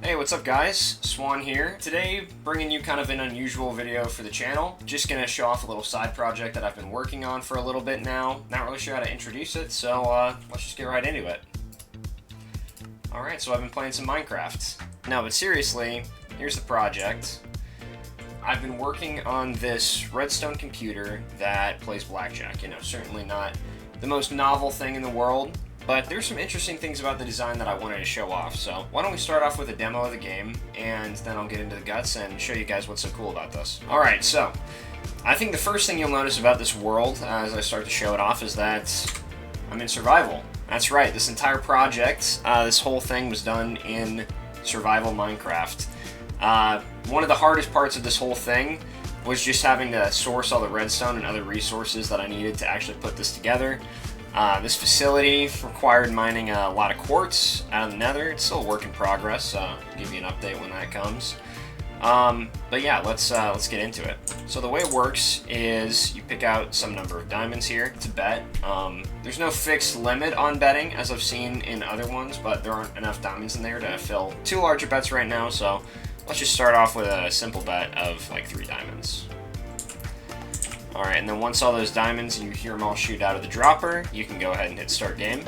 Hey, what's up guys? Swan here. Today, bringing you kind of an unusual video for the channel. Just gonna show off a little side project that I've been working on for a little bit now. Not really sure how to introduce it, so let's just get right into it. Alright, so I've been playing some Minecraft. No, but seriously, here's the project. I've been working on this Redstone computer that plays Blackjack. You know, certainly not the most novel thing in the world, but there's some interesting things about the design that I wanted to show off. So why don't we start off with a demo of the game, and then I'll get into the guts and show you guys what's so cool about this. Alright, so I think the first thing you'll notice about this world as I start to show it off is that I'm in survival. That's right, this entire project, this whole thing was done in survival Minecraft. One of the hardest parts of this whole thing was just having to source all the redstone and other resources that I needed to actually put this together. This facility required mining a lot of quartz out of the nether. It's still a work in progress, so I'll give you an update when that comes. But yeah, let's get into it. So the way it works is you pick out some number of diamonds here to bet. There's no fixed limit on betting, as I've seen in other ones, but there aren't enough diamonds in there to fill two larger bets right now, so let's just start off with a simple bet of like 3 diamonds. Alright, and then once all those diamonds, you hear them all shoot out of the dropper, you can go ahead and hit start game.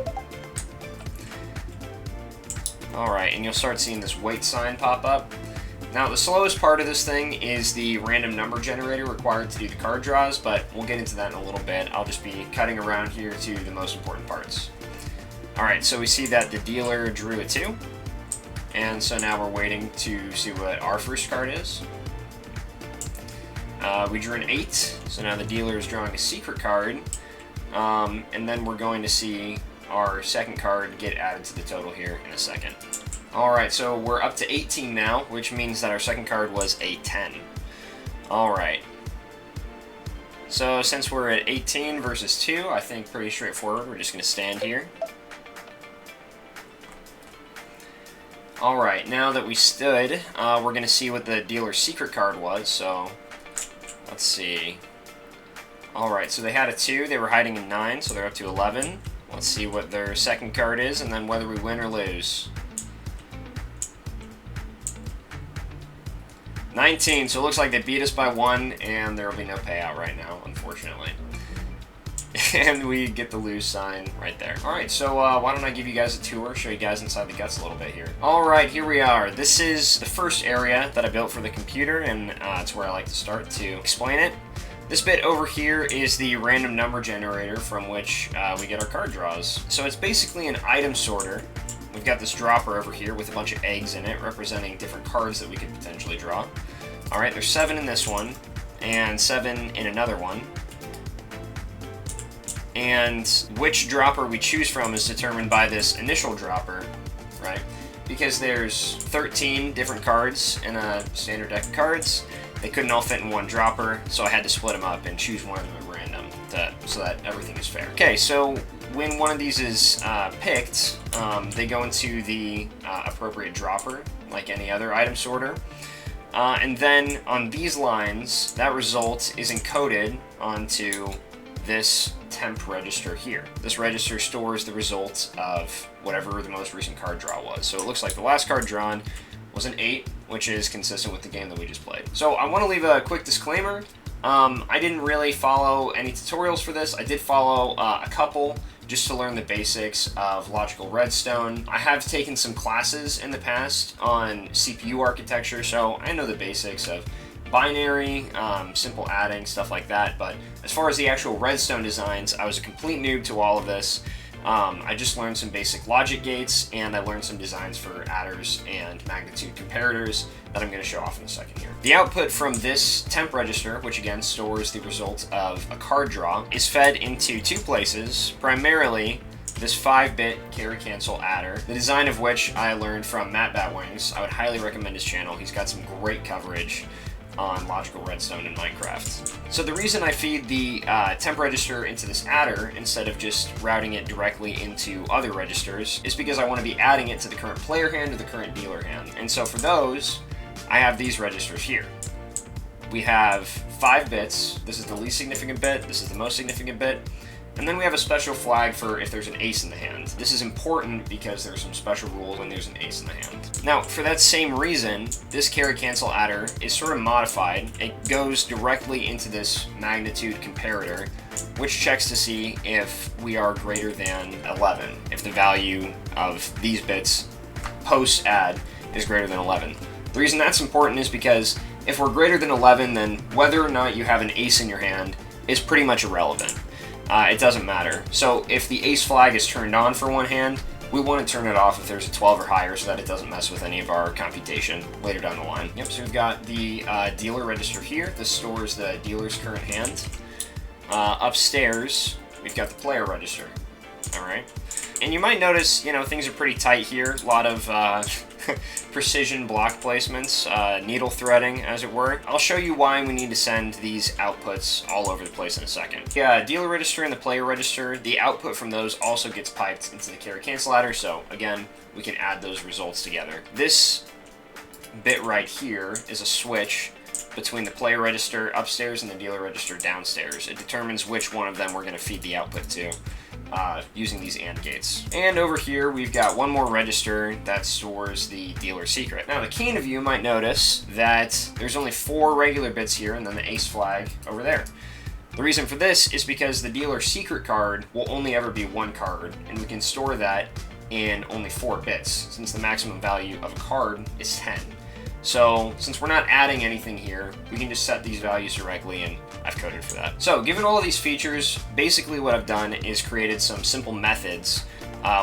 Alright, and you'll start seeing this wait sign pop up. Now, the slowest part of this thing is the random number generator required to do the card draws, but we'll get into that in a little bit. I'll just be cutting around here to the most important parts. Alright, so we see that the dealer drew a 2, and so now we're waiting to see what our first card is. We drew an 8, so now the dealer is drawing a secret card, and then we're going to see our second card get added to the total here in a second. Alright, so we're up to 18 now, which means that our second card was a 10. Alright. So since we're at 18 versus 2, I think pretty straightforward. We're just going to stand here. Alright, now that we stood, we're going to see what the dealer's secret card was, so let's see. Alright, so they had a 2, they were hiding a 9, so they're up to 11. Let's see what their second card is, and then whether we win or lose. 19, so it looks like they beat us by 1, and there will be no payout right now, unfortunately. And we get the lose sign right there. Alright, so why don't I give you guys a tour, show you guys inside the guts a little bit here. Alright, here we are. This is the first area that I built for the computer, and it's where I like to start to explain it. This bit over here is the random number generator from which we get our card draws. So it's basically an item sorter. We've got this dropper over here with a bunch of eggs in it, representing different cards that we could potentially draw. Alright, there's 7 in this one, and 7 in another one. And which dropper we choose from is determined by this initial dropper, right? Because there's 13 different cards in a standard deck of cards. They couldn't all fit in one dropper, so I had to split them up and choose one of them at random so that everything is fair. Okay, so when one of these is picked, they go into the appropriate dropper, like any other item sorter. And then on these lines, that result is encoded onto this temp register here. This register stores the result of whatever the most recent card draw was. So it looks like the last card drawn was an 8, which is consistent with the game that we just played. So I want to leave a quick disclaimer. I didn't really follow any tutorials for this. I did follow a couple just to learn the basics of logical redstone. I have taken some classes in the past on CPU architecture, so I know the basics of binary, simple adding, stuff like that, but as far as the actual redstone designs, I was a complete noob to all of this. I just learned some basic logic gates, and I learned some designs for adders and magnitude comparators that I'm going to show off in a second here. The output from this temp register, which again stores the result of a card draw, is fed into 2 places, primarily this 5-bit carry cancel adder, the design of which I learned from Matt Batwings. I would highly recommend his channel. He's got some great coverage on logical redstone in Minecraft. So the reason I feed the temp register into this adder instead of just routing it directly into other registers is because I want to be adding it to the current player hand or the current dealer hand. And so for those, I have these registers here. We have 5 bits. This is the least significant bit, this is the most significant bit, And then we have a special flag for if there's an ace in the hand. This is important because there's some special rules when there's an ace in the hand. Now, for that same reason, this carry cancel adder is sort of modified. It goes directly into this magnitude comparator, which checks to see if we are greater than 11, if the value of these bits post-add is greater than 11. The reason that's important is because if we're greater than 11, then whether or not you have an ace in your hand is pretty much irrelevant. It doesn't matter. So if the ace flag is turned on for one hand, we want to turn it off if there's a 12 or higher so that it doesn't mess with any of our computation later down the line. Yep, so we've got the dealer register here. This stores the dealer's current hand. Upstairs, we've got the player register. All right. And you might notice, things are pretty tight here. A lot of precision block placements, needle threading, as it were. I'll show you why we need to send these outputs all over the place in a second. Yeah, dealer register and the player register, the output from those also gets piped into the carry cancel adder, so again, we can add those results together. This bit right here is a switch between the player register upstairs and the dealer register downstairs. It determines which one of them we're going to feed the output to. Using these AND gates. And over here, we've got one more register that stores the dealer secret. Now, the keen of you might notice that there's only 4 regular bits here and then the ace flag over there. The reason for this is because the dealer secret card will only ever be 1 card, and we can store that in only 4 bits, since the maximum value of a card is 10. So, since we're not adding anything here, we can just set these values directly, and I've coded for that. So, given all of these features, basically what I've done is created some simple methods,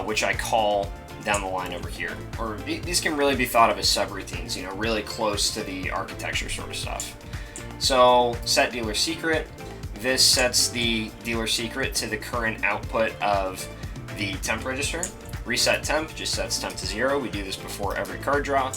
which I call down the line over here. Or these can really be thought of as subroutines, really close to the architecture sort of stuff. So, set dealer secret. This sets the dealer secret to the current output of the temp register. Reset temp just sets temp to 0. We do this before every card draw.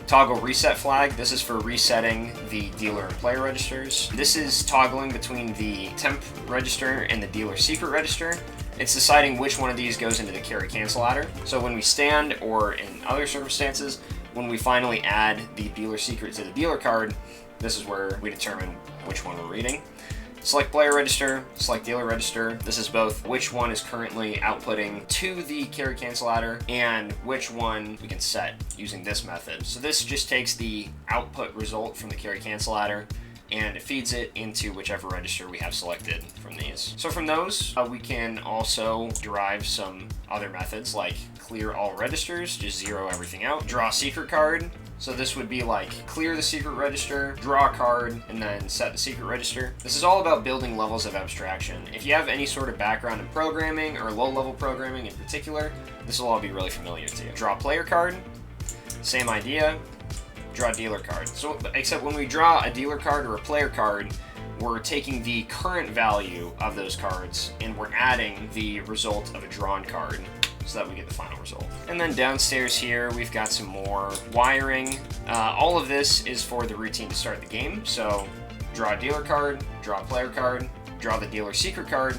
Toggle reset flag. This is for resetting the dealer and player registers. This is toggling between the temp register and the dealer secret register. It's deciding which one of these goes into the carry cancel adder. So when we stand, or in other circumstances, when we finally add the dealer secret to the dealer card, this is where we determine which one we're reading. Select player register, select dealer register. This is both which one is currently outputting to the carry cancel adder and which one we can set using this method. So this just takes the output result from the carry cancel adder and it feeds it into whichever register we have selected from these. So from those, we can also derive some other methods like clear all registers, just 0 everything out. Draw secret card. So this would be like clear the secret register, draw a card, and then set the secret register. This is all about building levels of abstraction. If you have any sort of background in programming or low-level programming in particular, this will all be really familiar to you. Draw player card, same idea. Draw dealer card. So, except when we draw a dealer card or a player card, we're taking the current value of those cards and we're adding the result of a drawn card so that we get the final result. And then downstairs here, we've got some more wiring. All of this is for the routine to start the game. So draw a dealer card, draw a player card, draw the dealer secret card,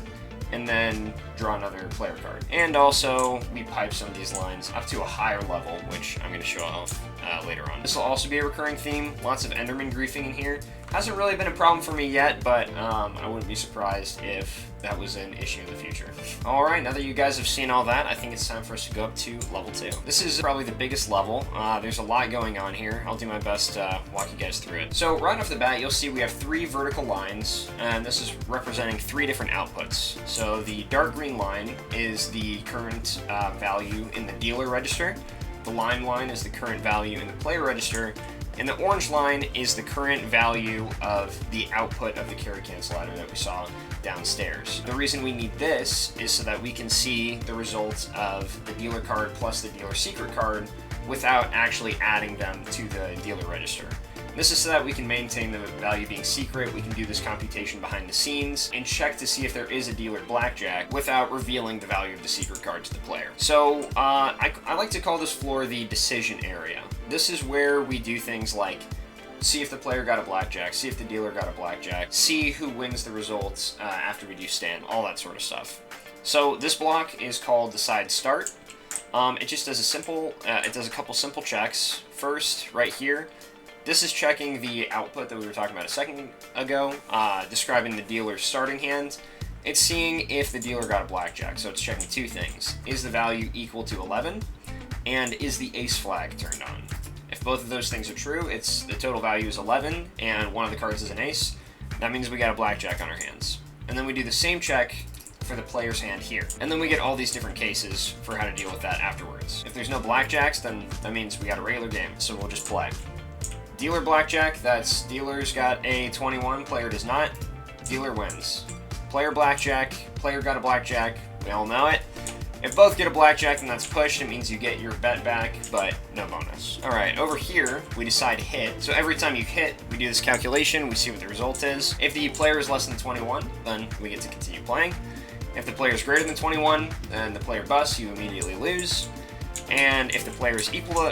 and then draw another player card. And also, we pipe some of these lines up to a higher level, which I'm going to show off later on. This will also be a recurring theme. Lots of Enderman griefing in here. Hasn't really been a problem for me yet, but I wouldn't be surprised if that was an issue in the future. Alright, now that you guys have seen all that, I think it's time for us to go up to level 2. This is probably the biggest level. There's a lot going on here. I'll do my best to walk you guys through it. So right off the bat, you'll see we have 3 vertical lines, and this is representing 3 different outputs. So the dark green line is the current value in the dealer register. The lime line is the current value in the player register, and the orange line is the current value of the output of the carry cancel adder that we saw downstairs. The reason we need this is so that we can see the results of the dealer card plus the dealer secret card without actually adding them to the dealer register. This is so that we can maintain the value being secret. We can do this computation behind the scenes and check to see if there is a dealer blackjack without revealing the value of the secret card to the player. So I like to call this floor the decision area. This is where we do things like see if the player got a blackjack, see if the dealer got a blackjack, see who wins the results after we do stand, all that sort of stuff. So this block is called decide start. It just does it does a couple simple checks. First, right here, this is checking the output that we were talking about a second ago, describing the dealer's starting hand. It's seeing if the dealer got a blackjack, so it's checking two things. Is the value equal to 11? And is the ace flag turned on? If both of those things are true, it's the total value is 11, and one of the cards is an ace. That means we got a blackjack on our hands. And then we do the same check for the player's hand here. And then we get all these different cases for how to deal with that afterwards. If there's no blackjacks, then that means we got a regular game, so we'll just play. Dealer blackjack, that's dealer's got a 21, player does not. Dealer wins. Player blackjack, player got a blackjack, we all know it. If both get a blackjack, then that's pushed. It means you get your bet back, but no bonus. All right, over here, we decide hit. So every time you hit, we do this calculation, we see what the result is. If the player is less than 21, then we get to continue playing. If the player is greater than 21, then the player busts, you immediately lose. And if the player is equal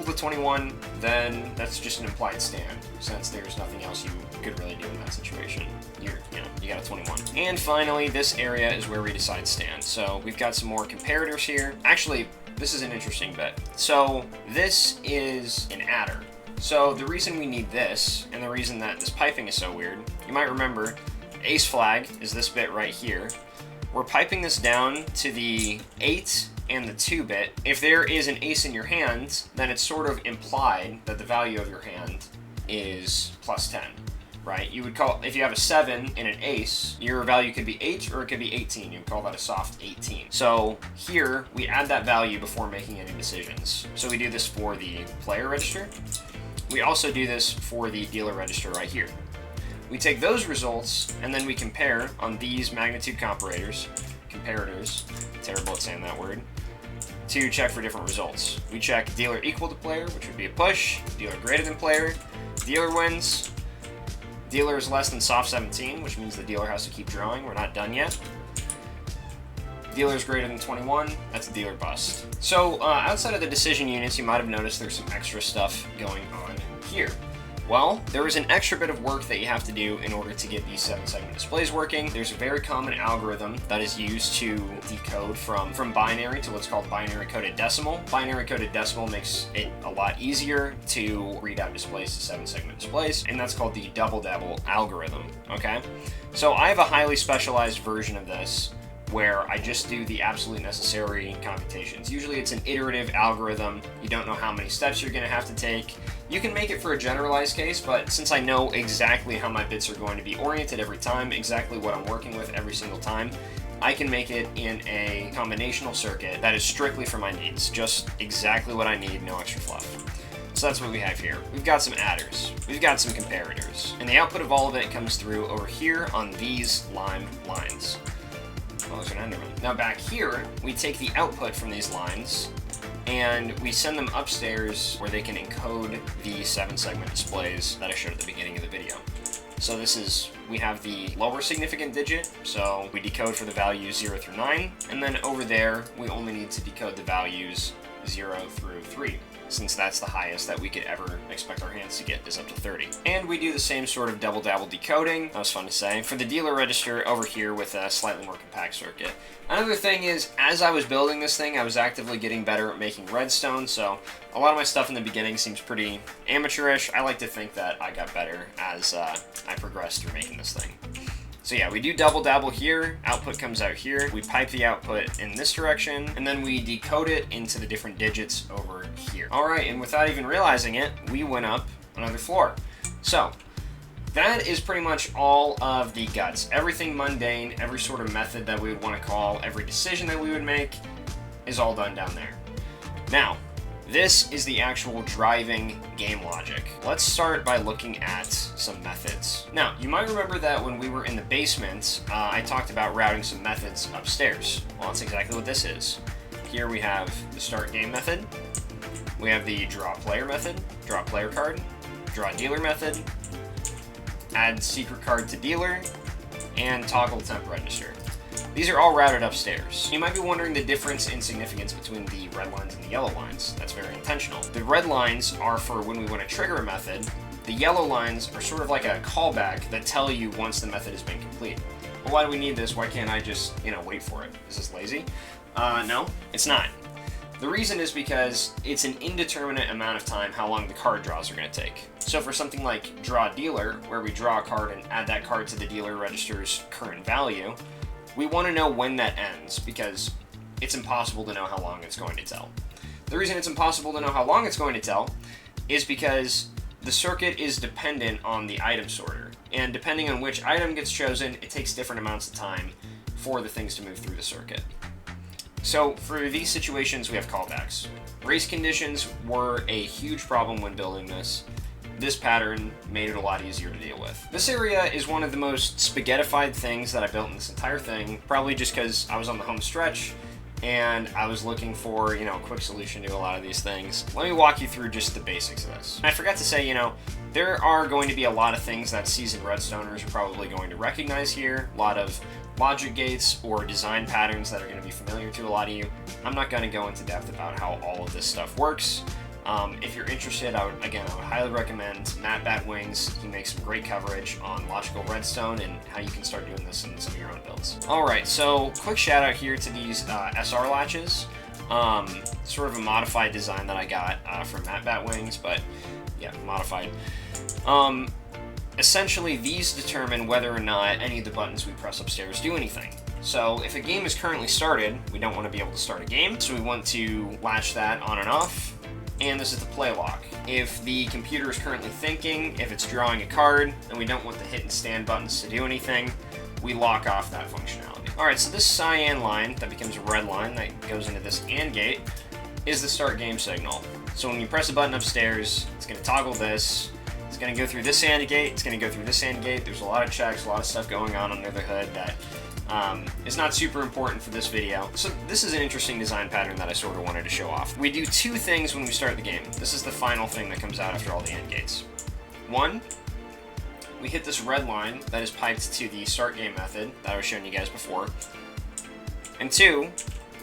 to 21, then that's just an implied stand, since there's nothing else you could really do in that situation. You got a 21. And finally, this area is where we decide stand. So we've got some more comparators here. Actually, this is an interesting bit. So this is an adder. So the reason we need this, and the reason that this piping is so weird, you might remember, ace flag is this bit right here. We're piping this down to the 8 and the 2-bit. If there is an ace in your hand, then it's sort of implied that the value of your hand is plus 10, right? You would call, if you have a 7 and an ace, your value could be 8 or it could be 18. You would call that a soft 18. So here, we add that value before making any decisions. So we do this for the player register. We also do this for the dealer register right here. We take those results and then we compare on these magnitude comparators, terrible at saying that word, to check for different results. We check dealer equal to player, which would be a push, dealer greater than player, dealer wins, dealer is less than soft 17, which means the dealer has to keep drawing, we're not done yet. Dealer is greater than 21, that's a dealer bust. So outside of the decision units, you might have noticed there's some extra stuff going on here. Well, there is an extra bit of work that you have to do in order to get these 7-segment displays working. There's a very common algorithm that is used to decode from binary to what's called binary coded decimal. Binary coded decimal makes it a lot easier to read out displays to 7-segment displays, and that's called the double dabble algorithm, okay? So I have a highly specialized version of this where I just do the absolute necessary computations. Usually it's an iterative algorithm. You don't know how many steps you're gonna have to take. You can make it for a generalized case, but since I know exactly how my bits are going to be oriented every time, exactly what I'm working with every single time, I can make it in a combinational circuit that is strictly for my needs. Just exactly what I need, no extra fluff. So that's what we have here. We've got some adders, we've got some comparators, and the output of all of it comes through over here on these lime lines. Oh, there's an Enderman. Now back here, we take the output from these lines and we send them upstairs where they can encode the 7-segment displays that I showed at the beginning of the video. So this is, we have the lower significant digit, so we decode for the values 0 through 9, and then over there, we only need to decode the values 0 through 3. Since that's the highest that we could ever expect our hands to get is up to 30. And we do the same sort of double-dabble decoding, that was fun to say, for the dealer register over here with a slightly more compact circuit. Another thing is, as I was building this thing, I was actively getting better at making redstone, so a lot of my stuff in the beginning seems pretty amateurish. I like to think that I got better as I progressed through making this thing. So yeah, we do double dabble here, output comes out here, we pipe the output in this direction, and then we decode it into the different digits over here. Alright, and without even realizing it, we went up another floor. So, that is pretty much all of the guts. Everything mundane, every sort of method that we would want to call, every decision that we would make, is all done down there. Now, this is the actual driving game logic. Let's start by looking at some methods. Now, you might remember that when we were in the basement, I talked about routing some methods upstairs. Well, that's exactly what this is. Here we have the start game method, we have the draw player method, draw player card, draw dealer method, add secret card to dealer, and toggle temp register. These are all routed upstairs. You might be wondering the difference in significance between the red lines and the yellow lines. That's very intentional. The red lines are for when we want to trigger a method. The yellow lines are sort of like a callback that tell you once the method has been complete. Well, why do we need this? Why can't I just, wait for it? Is this lazy? No, it's not. The reason is because it's an indeterminate amount of time how long the card draws are going to take. So for something like Draw Dealer, where we draw a card and add that card to the dealer register's current value, we want to know when that ends, because it's impossible to know how long it's going to tell. The reason it's impossible to know how long it's going to tell is because the circuit is dependent on the item sorter, and depending on which item gets chosen, it takes different amounts of time for the things to move through the circuit. So for these situations, we have callbacks. Race conditions were a huge problem when building this. This pattern made it a lot easier to deal with. This area is one of the most spaghettified things that I built in this entire thing, probably just because I was on the home stretch and I was looking for, a quick solution to a lot of these things. Let me walk you through just the basics of this. I forgot to say, there are going to be a lot of things that seasoned Redstoners are probably going to recognize here. A lot of logic gates or design patterns that are going to be familiar to a lot of you. I'm not going to go into depth about how all of this stuff works. If you're interested, I would highly recommend Matt Batwings. He makes some great coverage on logical redstone and how you can start doing this in some of your own builds. Alright, so quick shout out here to these SR latches. Sort of a modified design that I got from Matt Batwings, but yeah, modified. Essentially, these determine whether or not any of the buttons we press upstairs do anything. So if a game is currently started, we don't want to be able to start a game, so we want to latch that on and off. And this is the play lock. If the computer is currently thinking, if it's drawing a card, and we don't want the hit and stand buttons to do anything, we lock off that functionality. Alright, so this cyan line that becomes a red line that goes into this AND gate is the start game signal. So when you press a button upstairs, it's going to toggle this. It's going to go through this AND gate, it's going to go through this AND gate. There's a lot of checks, a lot of stuff going on under the hood that is not super important for this video. So this is an interesting design pattern that I sort of wanted to show off. We do two things when we start the game. This is the final thing that comes out after all the AND gates. One, we hit this red line that is piped to the start game method that I was showing you guys before. And two,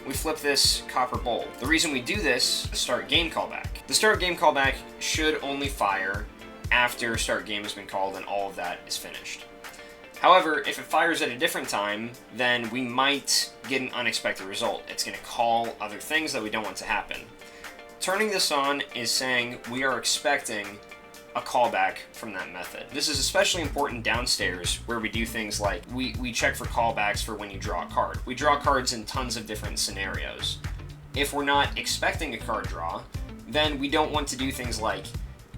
we flip this copper bowl. The reason we do this is the start game callback. The start game callback should only fire after start game has been called and all of that is finished. However, if it fires at a different time, then we might get an unexpected result. It's going to call other things that we don't want to happen. Turning this on is saying we are expecting a callback from that method. This is especially important downstairs where we do things like we check for callbacks for when you draw a card. We draw cards in tons of different scenarios. If we're not expecting a card draw, then we don't want to do things like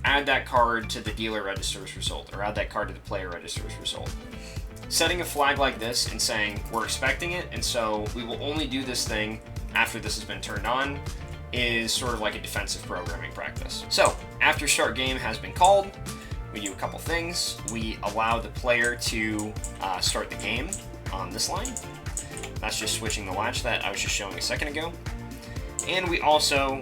add that card to the dealer register's result or add that card to the player register's result. Setting a flag like this and saying we're expecting it and so we will only do this thing after this has been turned on is sort of like a defensive programming practice. So after start game has been called, we do a couple things. We allow the player to start the game on this line. That's just switching the latch that I was just showing a second ago. And we also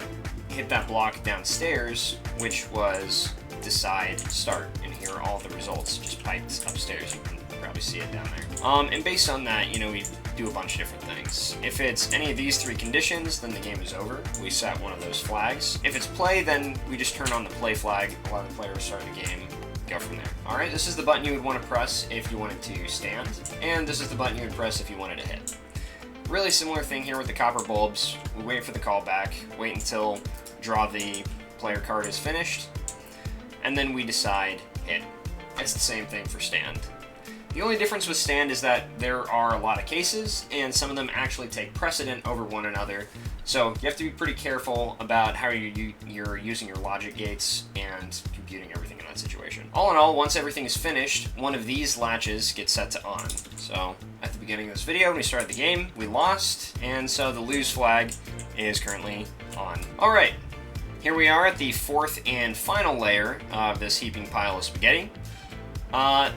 hit that block downstairs, which was decide start. And here are all the results just piped upstairs. You can probably see it down there. And based on that, we do a bunch of different things. If it's any of these three conditions, then the game is over. We set one of those flags. If it's play, then we just turn on the play flag, allow the player to start the game, go from there. Alright, this is the button you would want to press if you wanted to stand, and this is the button you would press if you wanted to hit. Really similar thing here with the copper bulbs. We wait for the callback, wait until draw the player card is finished, and then we decide hit. It's the same thing for stand. The only difference with stand is that there are a lot of cases, and some of them actually take precedent over one another, so you have to be pretty careful about how you're using your logic gates and computing everything in that situation. All in all, once everything is finished, one of these latches gets set to on. So at the beginning of this video, when we started the game, we lost, and so the lose flag is currently on. Alright, here we are at the fourth and final layer of this heaping pile of spaghetti.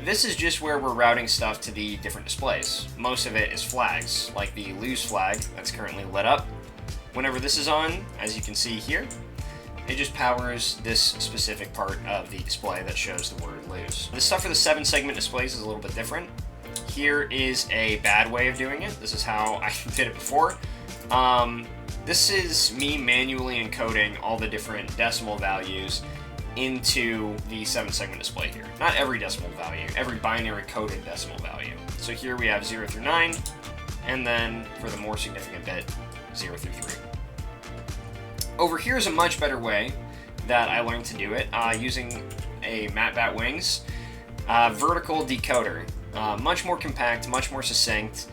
This is just where we're routing stuff to the different displays. Most of it is flags, like the lose flag that's currently lit up. Whenever this is on, as you can see here, it just powers this specific part of the display that shows the word lose. The stuff for the 7-segment displays is a little bit different. Here is a bad way of doing it. This is how I did it before. This is me manually encoding all the different decimal values into the 7-segment display here. Not every decimal value, every binary coded decimal value. So here we have 0 through 9, and then for the more significant bit, 0 through 3. Over here is a much better way that I learned to do it, using a Matbat Wings vertical decoder. Much more compact, much more succinct.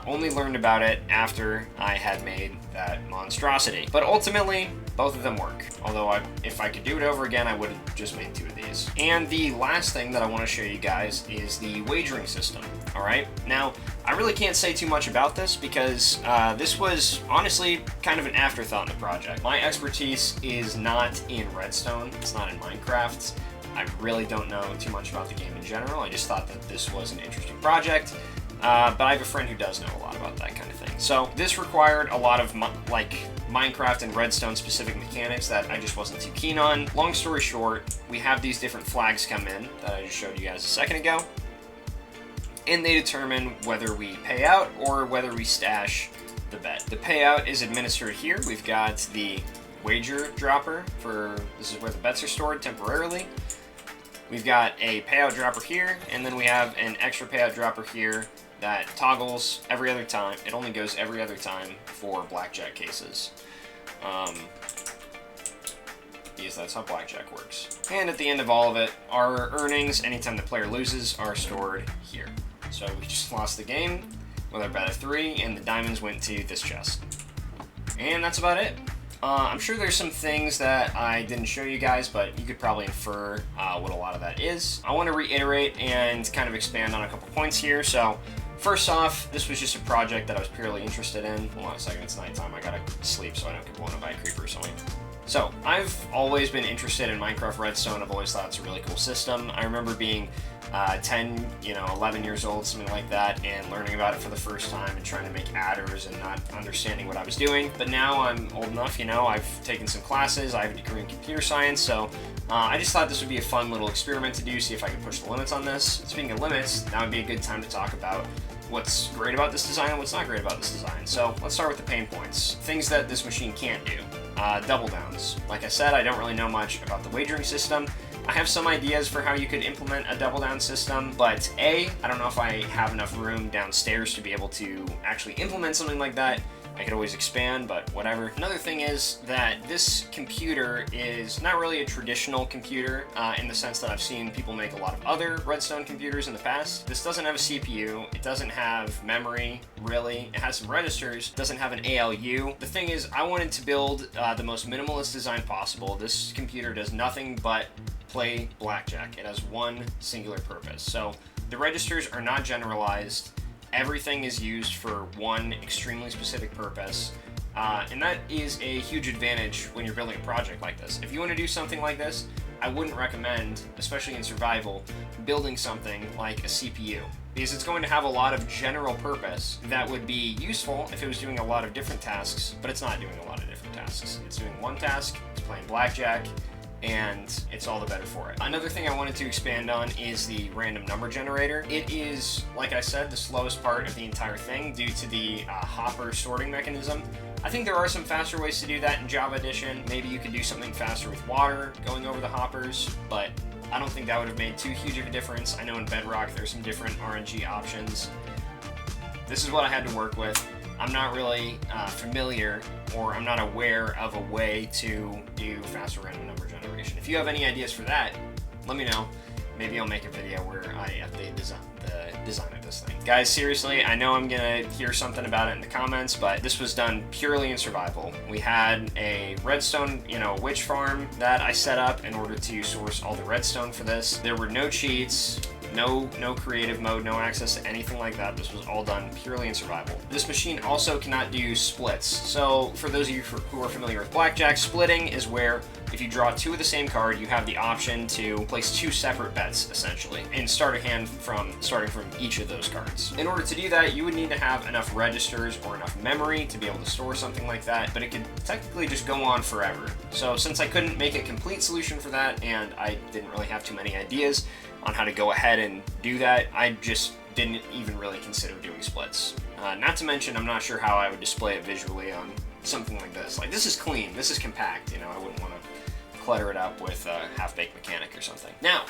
Only learned about it after I had made that monstrosity. But ultimately, both of them work. Although if I could do it over again, I would have just made 2 of these. And the last thing that I want to show you guys is the wagering system. Alright, now I really can't say too much about this because this was honestly kind of an afterthought in the project. My expertise is not in Redstone, it's not in Minecraft. I really don't know too much about the game in general. I just thought that this was an interesting project. But I have a friend who does know a lot about that kind of thing. So this required a lot of Minecraft and Redstone specific mechanics that I just wasn't too keen on. Long story short, we have these different flags come in that I just showed you guys a second ago. And they determine whether we pay out or whether we stash the bet. The payout is administered here. We've got the wager dropper this is where the bets are stored temporarily. We've got a payout dropper here, and then we have an extra payout dropper here that toggles every other time. It only goes every other time for blackjack cases. Because that's how blackjack works. And at the end of all of it, our earnings, anytime the player loses, are stored here. So we just lost the game with our bet of 3, and the diamonds went to this chest. And that's about it. I'm sure there's some things that I didn't show you guys, but you could probably infer what a lot of that is. I want to reiterate and kind of expand on a couple points here. So first off, this was just a project that I was purely interested in. Hold on a second, it's nighttime. I gotta sleep so I don't get blown up by a creeper or something. So I've always been interested in Minecraft Redstone. I've always thought it's a really cool system. I remember being 10, 11 years old, something like that, and learning about it for the first time and trying to make adders and not understanding what I was doing. But now I'm old enough, I've taken some classes, I have a degree in computer science, so I just thought this would be a fun little experiment to do, see if I could push the limits on this. Speaking of limits, now would be a good time to talk about what's great about this design and what's not great about this design. So let's start with the pain points. Things that this machine can't do. Double downs. Like I said, I don't really know much about the wagering system. I have some ideas for how you could implement a double down system, but I don't know if I have enough room downstairs to be able to actually implement something like that. I could always expand, but whatever. Another thing is that this computer is not really a traditional computer in the sense that I've seen people make a lot of other Redstone computers in the past. This doesn't have a CPU, it doesn't have memory, really. It has some registers, it doesn't have an ALU. The thing is, I wanted to build the most minimalist design possible. This computer does nothing but play blackjack. It has one singular purpose. So the registers are not generalized. Everything is used for one extremely specific purpose, and that is a huge advantage when you're building a project like this. If you want to do something like this, I wouldn't recommend, especially in survival, building something like a CPU, because it's going to have a lot of general purpose that would be useful if it was doing a lot of different tasks, but it's not doing a lot of different tasks. It's doing one task, it's playing blackjack, and it's all the better for it. Another thing I wanted to expand on is the random number generator. It is, like I said, the slowest part of the entire thing due to the hopper sorting mechanism. I think there are some faster ways to do that in Java Edition. Maybe you could do something faster with water going over the hoppers, but I don't think that would have made too huge of a difference. I know in Bedrock there's some different RNG options. This is what I had to work with. I'm not really familiar, or I'm not aware of a way to do faster random number generation. If you have any ideas for that, let me know. Maybe I'll make a video where I update the design of this thing. Guys, seriously, I know I'm gonna hear something about it in the comments, but this was done purely in survival. We had a redstone, witch farm that I set up in order to source all the redstone for this. There were no cheats, no creative mode, no access to anything like that. This was all done purely in survival. This machine also cannot do splits. So for those of you who are familiar with blackjack, splitting is where if you draw 2 of the same card, you have the option to place 2 separate bets, essentially, and start a hand starting from each of those cards. In order to do that, you would need to have enough registers or enough memory to be able to store something like that, but it could technically just go on forever. So since I couldn't make a complete solution for that, and I didn't really have too many ideas on how to go ahead and do that, I just didn't even really consider doing splits. Not to mention, I'm not sure how I would display it visually on something like this. Like, this is clean, this is compact, I wouldn't want to clutter it up with a half-baked mechanic or something. Now,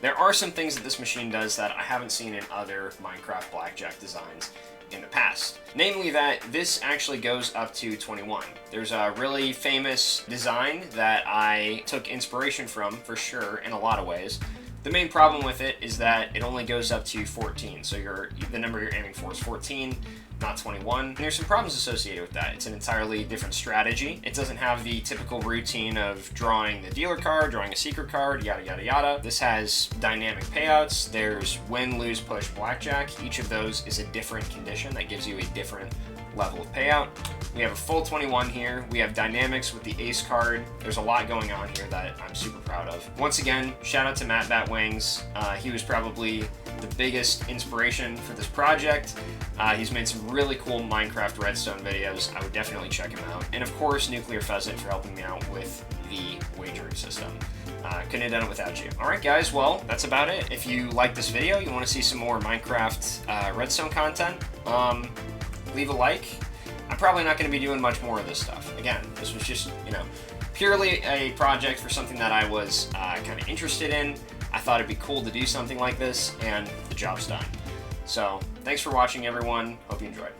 there are some things that this machine does that I haven't seen in other Minecraft Blackjack designs, in the past. Namely that this actually goes up to 21. There's a really famous design that I took inspiration from, for sure, in a lot of ways. The main problem with it is that it only goes up to 14, so the number you're aiming for is 14, not 21. And there's some problems associated with that. It's an entirely different strategy. It doesn't have the typical routine of drawing the dealer card, drawing a secret card, yada yada yada. This has dynamic payouts. There's win, lose, push, blackjack. Each of those is a different condition that gives you a different level of payout. We have a full 21 here. We have dynamics with the ace card. There's a lot going on here that I'm super proud of. Once again, shout out to Matt Batwings. He was probably the biggest inspiration for this project. He's made some really cool Minecraft Redstone videos. I would definitely check him out. And of course, Nuclear Pheasant for helping me out with the wagering system. Couldn't have done it without you. Alright guys, well, that's about it. If you like this video, you want to see some more Minecraft Redstone content, leave a like. I'm probably not going to be doing much more of this stuff. Again, this was just, purely a project for something that I was kind of interested in. I thought it'd be cool to do something like this, and the job's done. So, thanks for watching, everyone. Hope you enjoyed.